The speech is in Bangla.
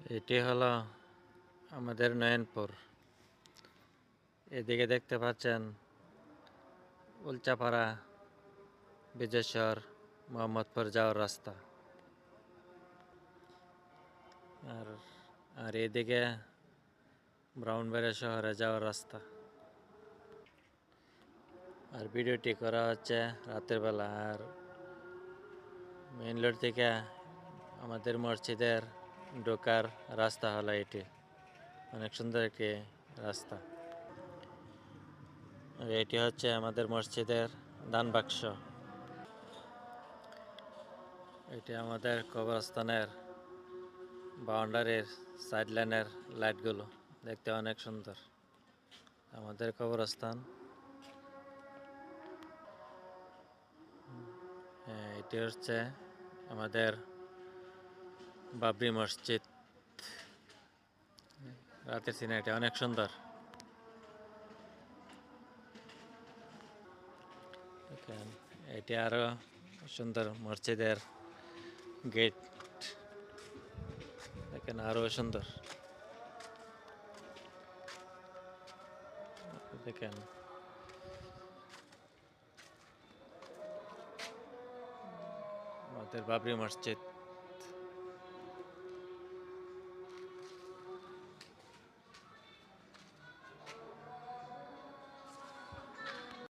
এটি হলো আমাদের নয়নপুর। এদিকে দেখতে পাচ্ছেন উলচাপাড়া, বিজেশ্বর, মোহাম্মদপুর যাওয়ার রাস্তা। আর আর এদিকে ব্রাউনবাড়িয়া শহরে যাওয়ার রাস্তা। আর ভিডিওটি করা হচ্ছে রাতের বেলা। আর মেইন রোড থেকে আমাদের মসজিদের ঢোকার রাস্তা হলো এটি। অনেক সুন্দর একটি রাস্তা। আর এটি হচ্ছে আমাদের মসজিদের দান বাক্স। এটি আমাদের কবরস্থানের বাউন্ডারির সাইড লাইনের লাইটগুলো দেখতে অনেক সুন্দর। আমাদের কবরস্থান। এটি হচ্ছে আমাদের বাবরি মসজিদ। রাতের সিনারিটি অনেক সুন্দর। এটি আরো সুন্দর মসজিদের গেট দেখেন, আরো সুন্দর দেখেন। আমাদের বাবরি মসজিদ।